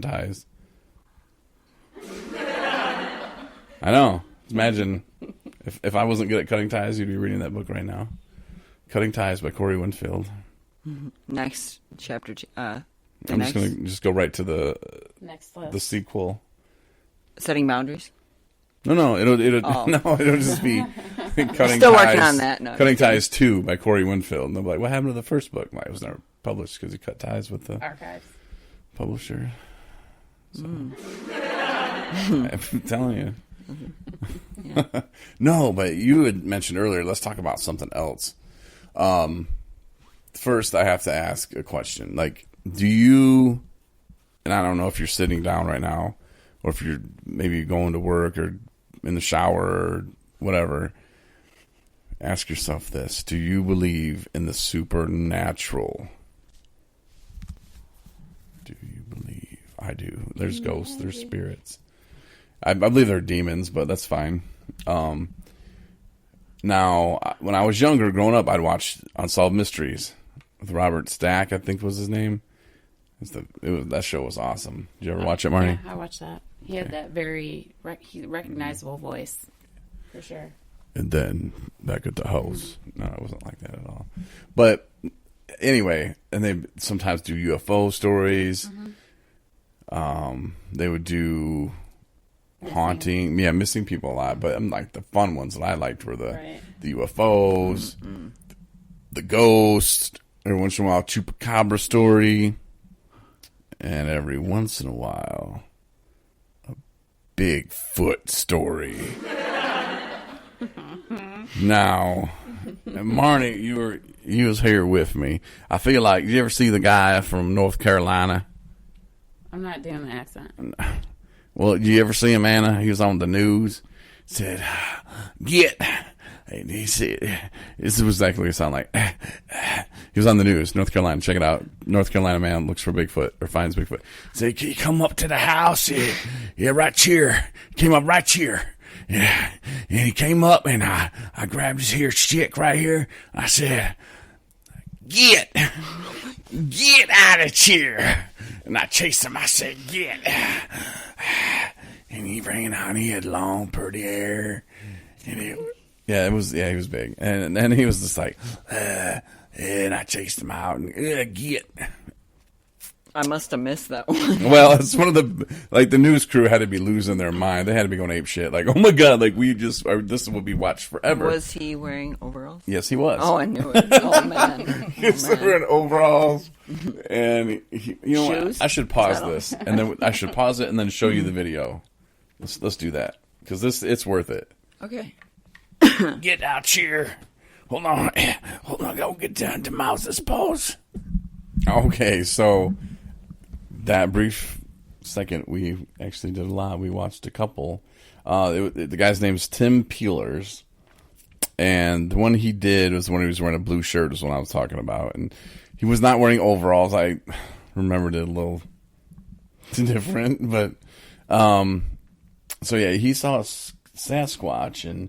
cutting ties. I know. Imagine if I wasn't good at cutting ties, you'd be reading that book right now. Cutting Ties by Corey Winfield. Next chapter. I'm just going to just go right to the next list. The sequel. Setting Boundaries. No, it'll just be Cutting Still Ties. working on that. No, Cutting Ties 2 by Corey Winfield. And they'll be like, what happened to the first book? It was never published because he cut ties with the archives publisher. So. I'm telling you. Yeah. No, but you had mentioned earlier, let's talk about something else. First, I have to ask a question. Like, do you, and I don't know if you're sitting down right now, or if you're maybe going to work or in the shower or whatever, ask yourself this. Do you believe in the supernatural? Do you believe? I do. There's ghosts, there's spirits. I believe they're demons, but that's fine. Now, when I was younger, growing up, I'd watch Unsolved Mysteries with Robert Stack, I think was his name. That show was awesome. Did you ever watch it, Marney? Yeah, I watched that. He had that very recognizable voice, for sure. And then back at the house. No, it wasn't like that at all. But anyway, and they sometimes do UFO stories. They would do missing people a lot. But like the fun ones that I liked were the UFOs, the ghosts. Every once in a while, Chupacabra story, and every once in a while, a Bigfoot story. Now, Marney, you was here with me. I feel like, did you ever see the guy from North Carolina? I'm not doing the accent. Well, did you ever see him, Anna? He was on the news. Said, "Get." And he said, this was exactly what he sounded like. He was on the news, North Carolina. Check it out. North Carolina man looks for Bigfoot or finds Bigfoot. Said, "Can you come up to the house?" Yeah, right here. Came up right here. Yeah. And he came up and I grabbed his hair stick right here. I said, get out of here. And I chased him. I said, get. And he ran out and he had long, pretty hair. And he was big. And then he was just like, and I chased him out and get. I must have missed that one. Well, it's one of the news crew had to be losing their mind. They had to be going ape shit. Like, oh my God, like this will be watched forever. Was he wearing overalls? Yes, he was. Oh, I knew it. Oh, man. He was wearing overalls. And, you know Shoes? what? I should pause this. And then I should pause it and then show you the video. Let's do that. Because it's worth it. Okay. Get out here. Hold on. Go get down to Mouse's paws. Okay, so that brief second, we actually did a lot. We watched a couple. The guy's name is Tim Peelers. And the one he did was when he was wearing a blue shirt is what I was talking about. And he was not wearing overalls. I remembered it a little different. But, so yeah, he saw a Sasquatch and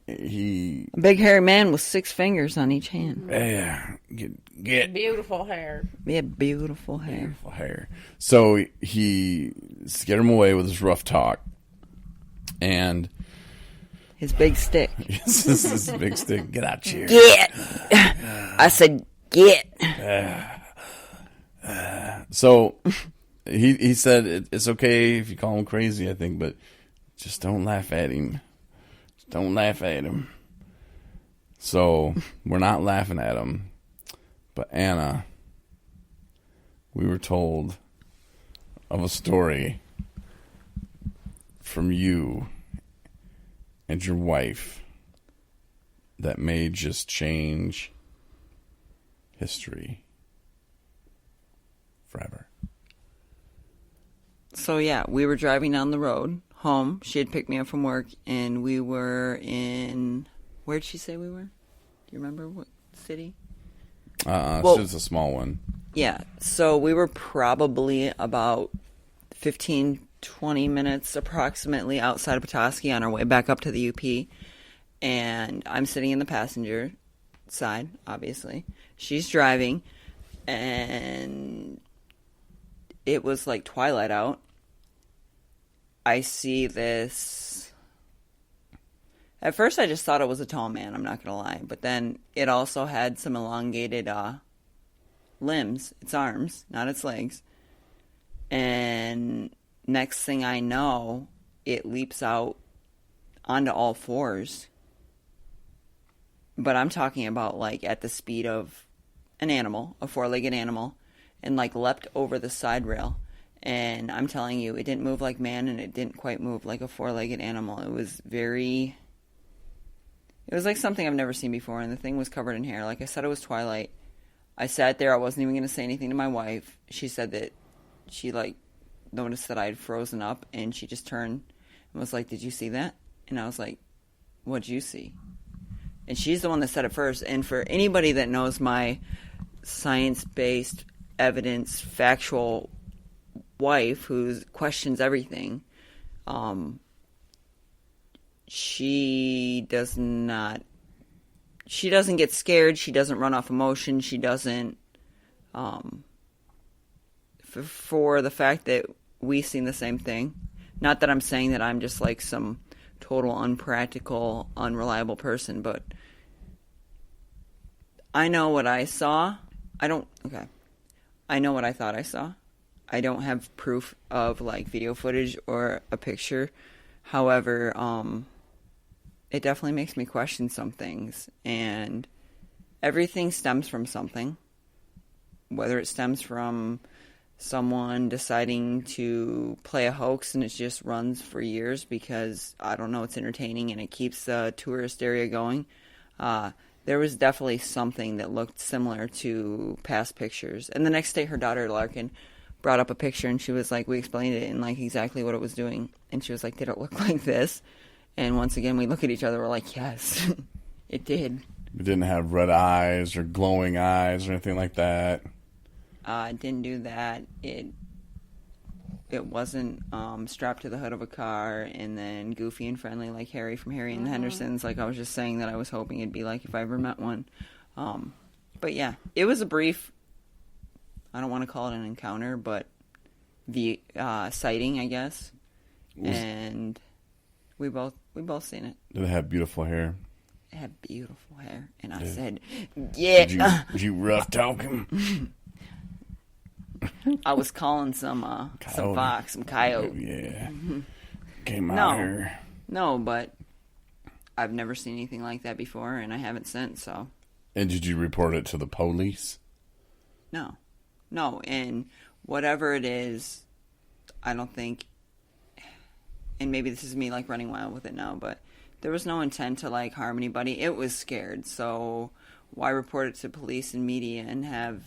a big hairy man with 6 fingers on each hand. Yeah, get beautiful hair. Yeah, beautiful hair. Beautiful hair. So he scared him away with his rough talk, and his big stick. This is his big stick. Get out here. Get. I said get. So he said it's okay if you call him crazy, I think, but just don't laugh at him. Don't laugh at him. So we're not laughing at him. But Anna, we were told of a story from you and your wife that may just change history forever. So yeah, we were driving down the road home. She had picked me up from work, and we were in, where'd she say we were? Do you remember what city? Well, it's a small one. Yeah, so we were probably about 15, 20 minutes approximately outside of Petoskey on our way back up to the UP, and I'm sitting in the passenger side, obviously. She's driving, and it was like twilight out. I see this. At first, I just thought it was a tall man, I'm not going to lie. But then it also had some elongated limbs, its arms, not its legs. And next thing I know, it leaps out onto all fours. But I'm talking about like at the speed of an animal, a four-legged animal, and like leapt over the side rail. And I'm telling you, it didn't move like man, and it didn't quite move like a four-legged animal. It was like something I've never seen before, and the thing was covered in hair. Like I said, it was twilight. I sat there. I wasn't even going to say anything to my wife. She said that she, like, noticed that I had frozen up, and she just turned and was like, "Did you see that?" And I was like, "What'd you see?" And she's the one that said it first. And for anybody that knows my science-based, evidence, factual wife who questions everything, she doesn't get scared. She doesn't run off emotion. She doesn't, for the fact that we've seen the same thing. Not that I'm saying that I'm just like some total unpractical, unreliable person, but I know what I saw. I know what I thought I saw. I don't have proof of like video footage or a picture. However, it definitely makes me question some things, and everything stems from something. Whether it stems from someone deciding to play a hoax and it just runs for years because, I don't know, it's entertaining and it keeps the tourist area going. There was definitely something that looked similar to past pictures. And the next day, her daughter, Larkin, brought up a picture, and she was like, we explained it and like exactly what it was doing. And she was like, did it look like this? And once again, we look at each other, we're like, yes, it did. It didn't have red eyes or glowing eyes or anything like that. It didn't do that. It wasn't strapped to the hood of a car and then goofy and friendly like Harry from Harry and the Hendersons. Like I was just saying that I was hoping it'd be like if I ever met one. But yeah, it was a brief, I don't want to call it an encounter, but the sighting, I guess. And we both seen it. Did it have beautiful hair? It had beautiful hair. And I said, yeah. Did you rough talk him? I was calling some fox, some coyote. Oh, yeah. Came out here. No, but I've never seen anything like that before, and I haven't since, so. And did you report it to the police? No, and whatever it is, I don't think, and maybe this is me, like, running wild with it now, but there was no intent to, like, harm anybody. It was scared, so why report it to police and media and have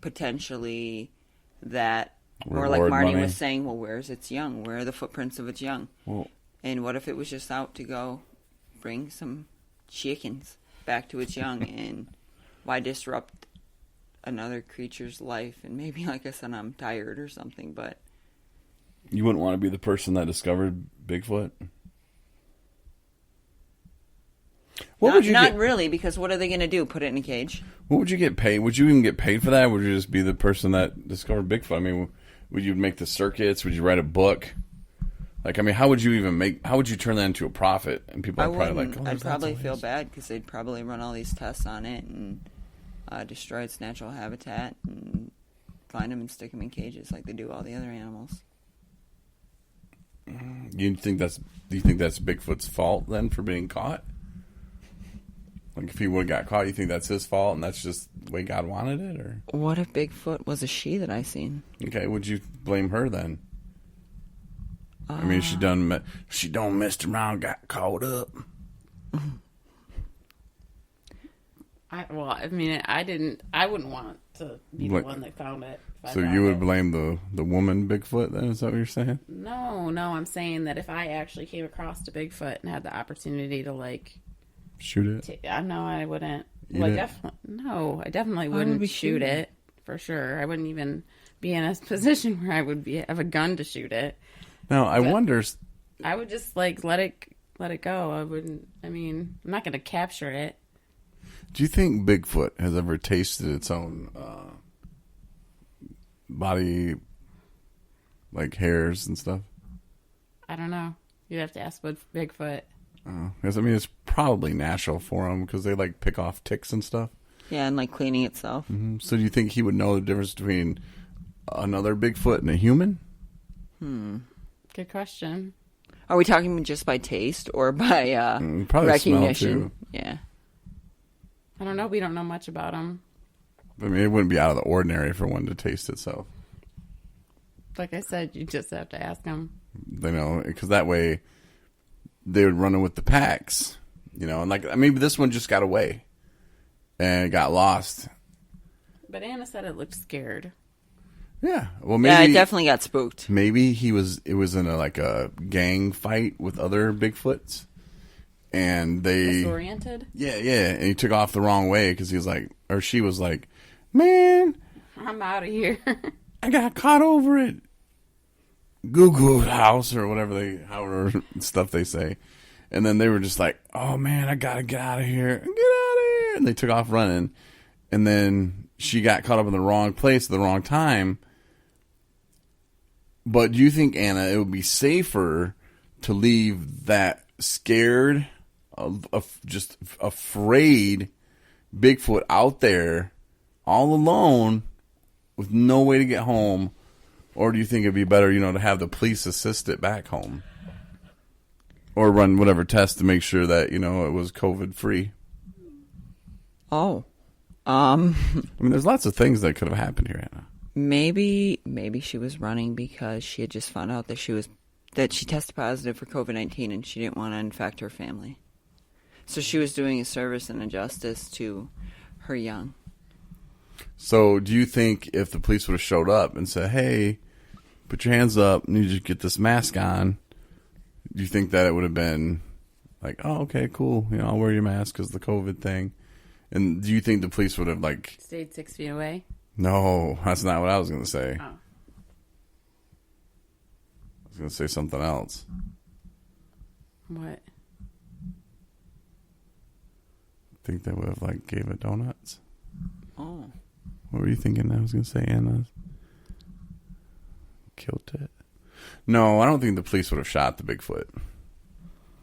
potentially that, or like Marney was saying, well, where's its young? Where are the footprints of its young? Well, and what if it was just out to go bring some chickens back to its young? And why disrupt another creature's life? And maybe, like I said, I'm tired or something, but... You wouldn't want to be the person that discovered Bigfoot? Not really, because what are they going to do? Put it in a cage? What would you get paid? Would you even get paid for that? Would you just be the person that discovered Bigfoot? I mean, would you make the circuits? Would you write a book? Like, I mean, how would you turn that into a profit? And people are probably like, I'd probably feel bad because they'd probably run all these tests on it and destroy its natural habitat and find them and stick them in cages like they do all the other animals. Do you think that's Bigfoot's fault then for being caught? Like, if he would have got caught, you think that's his fault and that's just the way God wanted it? Or what if Bigfoot was a she that I seen? Okay, would you blame her then? I mean, she done messed around, got caught up. I wouldn't want to be the one that found it. So you would blame the woman Bigfoot then? Is that what you're saying? No, I'm saying that if I actually came across a Bigfoot and had the opportunity to like shoot it, I wouldn't. I definitely wouldn't shoot it for sure. I wouldn't even be in a position where I would have a gun to shoot it. Now I wonder. I would just like let it go. I wouldn't. I mean, I'm not going to capture it. Do you think Bigfoot has ever tasted its own body like hairs and stuff? I don't know. You'd have to ask Bigfoot. Because I mean, it's probably natural for them because they like pick off ticks and stuff. Yeah, and like cleaning itself. Mm-hmm. So do you think he would know the difference between another Bigfoot and a human? Good question. Are we talking just by taste or by probably recognition? smell, too. Yeah. I don't know. We don't know much about him. I mean, it wouldn't be out of the ordinary for one to taste itself. Like I said, you just have to ask him. They know, because that way they would run it with the packs, you know, and like maybe this one just got away and got lost. But Anna said it looked scared. Yeah, well, maybe Yeah, I definitely got spooked. Maybe it was in a gang fight with other Bigfoots, and they Disoriented. Yeah, and he took off the wrong way because he was like, or she was like, man, I'm out of here. I got caught over at Goo house or however stuff they say. And then they were just like, oh man, I gotta get out of here. And they took off running. And then she got caught up in the wrong place at the wrong time. But do you think, Anna, it would be safer to leave that scared, just afraid Bigfoot out there all alone with no way to get home? Or do you think it'd be better, to have the police assist it back home? Or run whatever test to make sure that, it was COVID free? Oh. I mean, there's lots of things that could have happened here, Anna. Maybe she was running because she had just found out that she tested positive for COVID-19 and she didn't want to infect her family. So she was doing a service and a justice to her young. So do you think if the police would have showed up and said, hey, put your hands up, need you to get this mask on, do you think that it would have been like, oh, okay, cool, I'll wear your mask because the COVID thing? And do you think the police would have stayed 6 feet away? No, that's not what I was going to say. Oh. I was going to say something else. What? I think they would have gave it donuts. Oh. What were you thinking? I was going to say Anna killed it. No, I don't think the police would have shot the Bigfoot.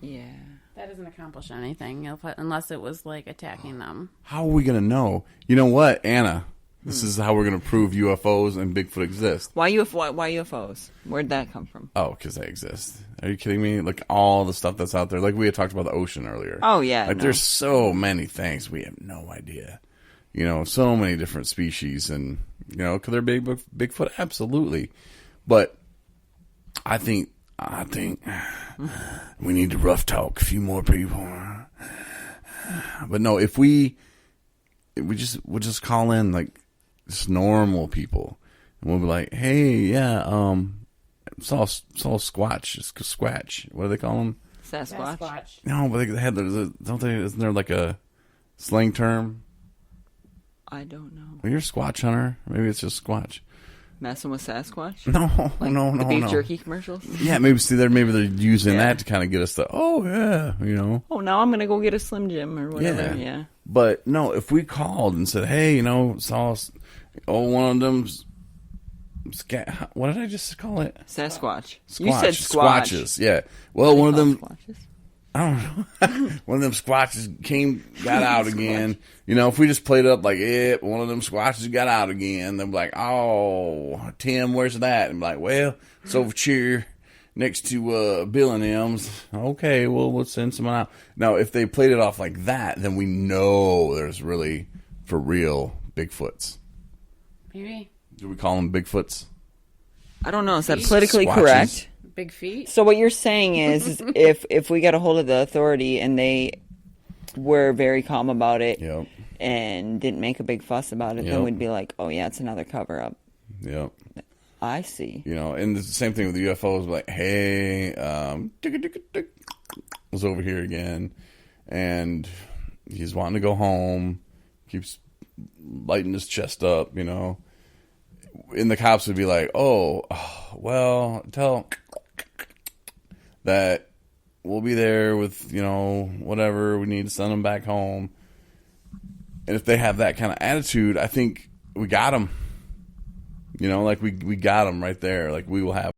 Yeah. That doesn't accomplish anything unless it was attacking them. How are we going to know? You know what, Anna? This is how we're going to prove UFOs and Bigfoot exist. Why UFOs? Where'd that come from? Oh, because they exist. Are you kidding me? All the stuff that's out there. We had talked about the ocean earlier. Oh, yeah. There's so many things we have no idea. So many different species. And, could there be Bigfoot? Absolutely. But I think we need to rough talk a few more people. But no, if we'll just call in just normal people, and we'll be like, hey, yeah, saw Squatch, Squatch. What do they call them? Sasquatch. No, but they had don't they? Isn't there a slang term? I don't know. Well, you're a Squatch hunter. Maybe it's just Squatch. Messing with Sasquatch? No, no. The beef jerky commercials? Yeah, maybe they're using that to kind of get us to, oh, yeah, Oh, now I'm going to go get a Slim Jim or whatever, yeah. But, no, if we called and said, hey, saw one of them's, what did I just call it? Sasquatch. You said Squatch. Squatches, yeah. Well, one of them, Squatches? I don't know. One of them Squatches got out again. If we just played it up one of them Squatches got out again, they'll be like, oh, Tim, where's that? And be like, well, it's over here next to Bill and M's. Okay, well, we'll send someone out. Now, if they played it off like that, then we know there's really, for real, Bigfoots. Maybe. Do we call them Bigfoots? I don't know. Is that politically correct? Big feet. So what you're saying is if we got a hold of the authority and they were very calm about it and didn't make a big fuss about it, then we'd be like, oh, yeah, it's another cover-up. Yep. I see. And the same thing with the UFOs, like, hey, was over here again, and he's wanting to go home, keeps lighting his chest up, And the cops would be like, oh well, tell that we'll be there with, whatever we need to send them back home. And if they have that kind of attitude, I think we got them. You know, like we got them right there. Like we will have